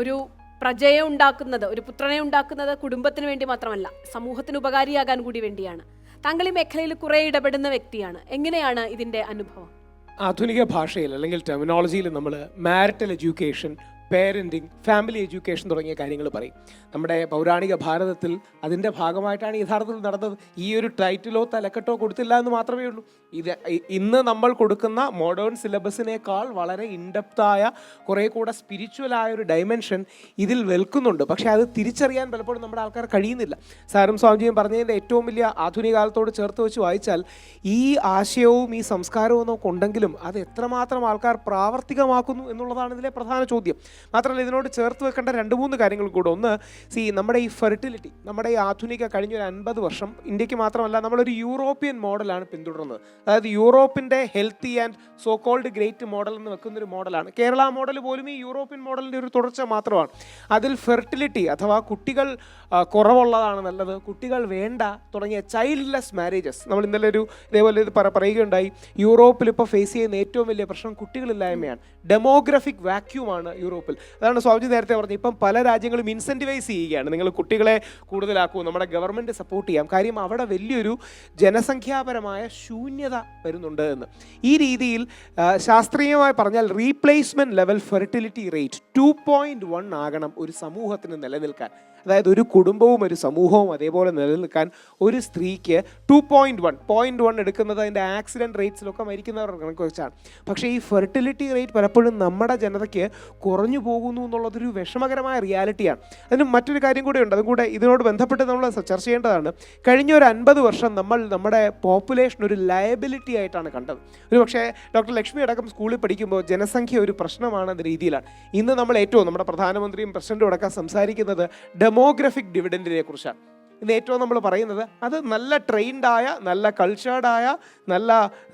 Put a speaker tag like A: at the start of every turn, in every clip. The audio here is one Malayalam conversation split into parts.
A: ഒരു പ്രജയെ ഉണ്ടാക്കുന്നത്, ഒരു പുത്രനെ ഉണ്ടാക്കുന്നത് കുടുംബത്തിന് വേണ്ടി മാത്രമല്ല, സമൂഹത്തിന് ഉപകാരിയാകാൻ കൂടി വേണ്ടിയാണ്. താങ്കൾ ഈ മേഖലയിൽ കുറേ ഇടപെടുന്ന വ്യക്തിയാണ്. എങ്ങനെയാണ് ഇതിൻ്റെ അനുഭവം?
B: ആധുനിക ഭാഷയിൽ അല്ലെങ്കിൽ ടെർമിനോളജിയിൽ നമ്മൾ marital education, parenting, family education തുടങ്ങിയ കാര്യങ്ങൾ പറയും. നമ്മുടെ പൗരാണിക ഭാരതത്തിൽ അതിൻ്റെ ഭാഗമായിട്ടാണ് യഥാർത്ഥത്തിൽ നടന്നത്. ഈ ഒരു ടൈറ്റിലോ തലക്കെട്ടോ കൊടുത്തില്ല എന്ന് മാത്രമേ ഉള്ളൂ. ഇന്ന് നമ്മൾ കൊടുക്കുന്ന മോഡേൺ സിലബസിനേക്കാൾ വളരെ ഇൻഡെപ്തായ, കുറേ കൂടെ സ്പിരിച്വലായ ഒരു ഡയമെൻഷൻ ഇതിൽ വെൽക്കുന്നുണ്ട്. പക്ഷേ അത് തിരിച്ചറിയാൻ പലപ്പോഴും നമ്മുടെ ആൾക്കാർ കഴിയുന്നില്ല. സാറും സ്വാമിജിയും പറഞ്ഞതിൻ്റെ ഏറ്റവും വലിയ ആധുനിക കാലത്തോട് ചേർത്ത് വെച്ച് വായിച്ചാൽ ഈ ആശയവും ഈ സംസ്കാരവും ഒക്കെ ഉണ്ടെങ്കിലും അത് എത്രമാത്രം ആൾക്കാർ പ്രാവർത്തികമാക്കുന്നു എന്നുള്ളതാണ് ഇതിലെ പ്രധാന ചോദ്യം. മാത്രമല്ല, ഇതിനോട് ചേർത്ത് വെക്കേണ്ട 2-3 കാര്യങ്ങൾ കൂടെ. ഒന്ന്, നമ്മുടെ ഈ ഫെർട്ടിലിറ്റി, നമ്മുടെ ഈ ആധുനിക കഴിഞ്ഞൊരു 50 വർഷം ഇന്ത്യക്ക് മാത്രമല്ല നമ്മളൊരു യൂറോപ്യൻ മോഡലാണ് പിന്തുടരുന്നത്. അതായത് യൂറോപ്പിൻ്റെ healthy and so called great model എന്ന് വെക്കുന്നൊരു മോഡലാണ്. കേരള മോഡൽ പോലും ഈ യൂറോപ്യൻ മോഡലിൻ്റെ ഒരു തുടർച്ച മാത്രമാണ്. അതിൽ ഫെർട്ടിലിറ്റി അഥവാ കുട്ടികൾ കുറവുള്ളതാണ് നല്ലത്, കുട്ടികൾ വേണ്ട തുടങ്ങിയ ചൈൽഡ്ലെസ് മാരേജസ്. നമ്മൾ ഇന്നലെ ഇതേപോലെ പറയുകയുണ്ടായി. യൂറോപ്പിൽ ഇപ്പോൾ ഫേസ് ചെയ്യുന്ന ഏറ്റവും വലിയ പ്രശ്നം കുട്ടികളില്ലായ്മയാണ്. ഡെമോഗ്രഫിക് വാക്യൂമാണ് യൂറോപ്പിൽ. അതാണ് സ്വാമിജി നേരത്തെ പറഞ്ഞത്. ഇപ്പം പല രാജ്യങ്ങളും ഇൻസെൻറ്റിവൈസ് ചെയ്യുകയാണ്, നിങ്ങൾ കുട്ടികളെ കൂടുതലാക്കൂ, നമ്മുടെ ഗവൺമെൻറ് സപ്പോർട്ട് ചെയ്യാം. കാര്യം അവിടെ വലിയൊരു ജനസംഖ്യാപരമായ ശൂന്യത വരുന്നുണ്ട് എന്ന്. ഈ രീതിയിൽ ശാസ്ത്രീയമായി പറഞ്ഞാൽ റീപ്ലേസ്മെൻറ്റ് ലെവൽ ഫെർട്ടിലിറ്റി റേറ്റ് 2.1 ആകണം ഒരു സമൂഹത്തിന് നിലനിൽക്കാൻ. അതായത് ഒരു കുടുംബവും ഒരു സമൂഹവും അതേപോലെ നിലനിൽക്കാൻ ഒരു സ്ത്രീക്ക് 2.1 എടുക്കുന്നത് അതിൻ്റെ ആക്സിഡൻറ്റ് റേറ്റ്സിലൊക്കെ മരിക്കുന്നവരുടെ കണക്ക് വെച്ചാണ്. പക്ഷേ ഈ ഫെർട്ടിലിറ്റി റേറ്റ് പലപ്പോഴും നമ്മുടെ ജനതയ്ക്ക് കുറഞ്ഞു പോകുന്നു എന്നുള്ളതൊരു വിഷമകരമായ റിയാലിറ്റിയാണ്. അതിന് മറ്റൊരു കാര്യം കൂടെ ഉണ്ട്, അതും കൂടെ ഇതിനോട് ബന്ധപ്പെട്ട് നമ്മൾ ചർച്ച ചെയ്യേണ്ടതാണ്. കഴിഞ്ഞ ഒരു 50 വർഷം നമ്മൾ നമ്മുടെ പോപ്പുലേഷൻ ഒരു ലയബിലിറ്റി ആയിട്ടാണ് കണ്ടത്. ഒരു പക്ഷേ ഡോക്ടർ ലക്ഷ്മി അടക്കം സ്കൂളിൽ പഠിക്കുമ്പോൾ ജനസംഖ്യ ഒരു പ്രശ്നമാണെന്ന രീതിയിലാണ്. ഇന്ന് നമ്മൾ ഏറ്റവും നമ്മുടെ പ്രധാനമന്ത്രിയും പ്രസിഡന്റും അടക്കം സംസാരിക്കുന്നത് ഡെമോഗ്രഫിക് ഡിവിഡൻഡിനെ കുറിച്ചാണ്. ഇന്ന് ഏറ്റവും നമ്മൾ പറയുന്നത് അത് നല്ല ട്രെയിൻഡായ, നല്ല കൾച്ചേർഡായ, നല്ല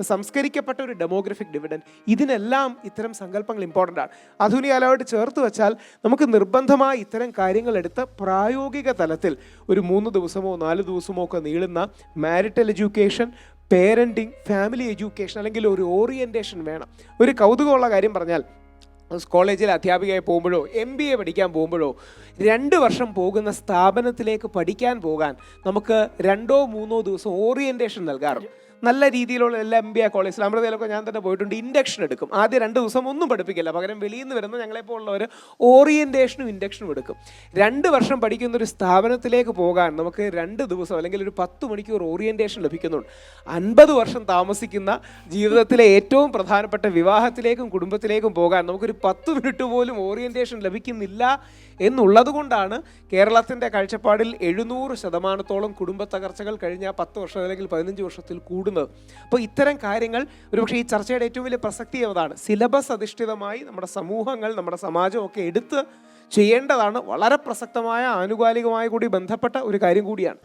B: സംസ്കരിക്കപ്പെട്ട ഒരു ഡെമോഗ്രഫിക് ഡിവിഡൻഡ്. ഇതിനെല്ലാം ഇത്തരം സങ്കല്പങ്ങൾ ഇമ്പോർട്ടൻ്റ് ആണ്. ആധുനിക കാലമായിട്ട് ചേർത്ത് വെച്ചാൽ നമുക്ക് നിർബന്ധമായി ഇത്തരം കാര്യങ്ങൾ എടുത്ത് പ്രായോഗിക തലത്തിൽ ഒരു 3 ദിവസമോ 4 ദിവസമോ ഒക്കെ നീളുന്ന marital education, parenting, family education അല്ലെങ്കിൽ ഒരു ഓറിയൻറ്റേഷൻ വേണം. ഒരു കൗതുകമുള്ള കാര്യം പറഞ്ഞാൽ, കോളേജിൽ അധ്യാപികയായി പോകുമ്പോഴോ MBA പഠിക്കാൻ പോകുമ്പോഴോ 2 വർഷം പോകുന്ന സ്ഥാപനത്തിലേക്ക് പഠിക്കാൻ പോകാൻ നമുക്ക് 2-3 ദിവസം ഓറിയൻറ്റേഷൻ നൽകാറുണ്ട്. നല്ല രീതിയിലുള്ള എല്ലാ MBA കോളേജിൽ അമൃതയിലൊക്കെ ഞാൻ തന്നെ പോയിട്ടുണ്ട്. ഇൻഡക്ഷൻ എടുക്കും. ആദ്യം 2 ദിവസം ഒന്നും പഠിപ്പിക്കില്ല, പകരം വെളിയിൽ നിന്ന് വരുന്ന ഞങ്ങളെപ്പോലുള്ളവർ ഓറിയൻറ്റേഷനും ഇൻഡക്ഷനും എടുക്കും. 2 വർഷം പഠിക്കുന്ന ഒരു സ്ഥാപനത്തിലേക്ക് പോകാൻ നമുക്ക് 2 ദിവസം അല്ലെങ്കിൽ ഒരു 10 മണിക്കൂർ ഓറിയൻറ്റേഷൻ ലഭിക്കുന്നുണ്ട്. 50 വർഷം താമസിക്കുന്ന ജീവിതത്തിലെ ഏറ്റവും പ്രധാനപ്പെട്ട വിവാഹത്തിലേക്കും കുടുംബത്തിലേക്കും പോകാൻ നമുക്കൊരു 10 മിനിറ്റ് പോലും ഓറിയൻറ്റേഷൻ ലഭിക്കുന്നില്ല എന്നുള്ളത് കൊണ്ടാണ് കേരളത്തിൻ്റെ കാഴ്ചപ്പാടിൽ 700% കുടുംബ തകർച്ചകൾ കഴിഞ്ഞ 10 വർഷം അല്ലെങ്കിൽ 15 വർഷത്തിൽ കൂടുന്നത്. അപ്പോൾ ഇത്തരം കാര്യങ്ങൾ ഒരുപക്ഷെ ഈ ചർച്ചയുടെ ഏറ്റവും വലിയ പ്രസക്തി അതാണ്. സിലബസ് അധിഷ്ഠിതമായി നമ്മുടെ സമൂഹങ്ങൾ, നമ്മുടെ സമാജം ഒക്കെ എടുത്ത് ചെയ്യേണ്ടതാണ്. വളരെ പ്രസക്തമായ, ആനുകാലികമായ കൂടി ബന്ധപ്പെട്ട ഒരു കാര്യം കൂടിയാണ്.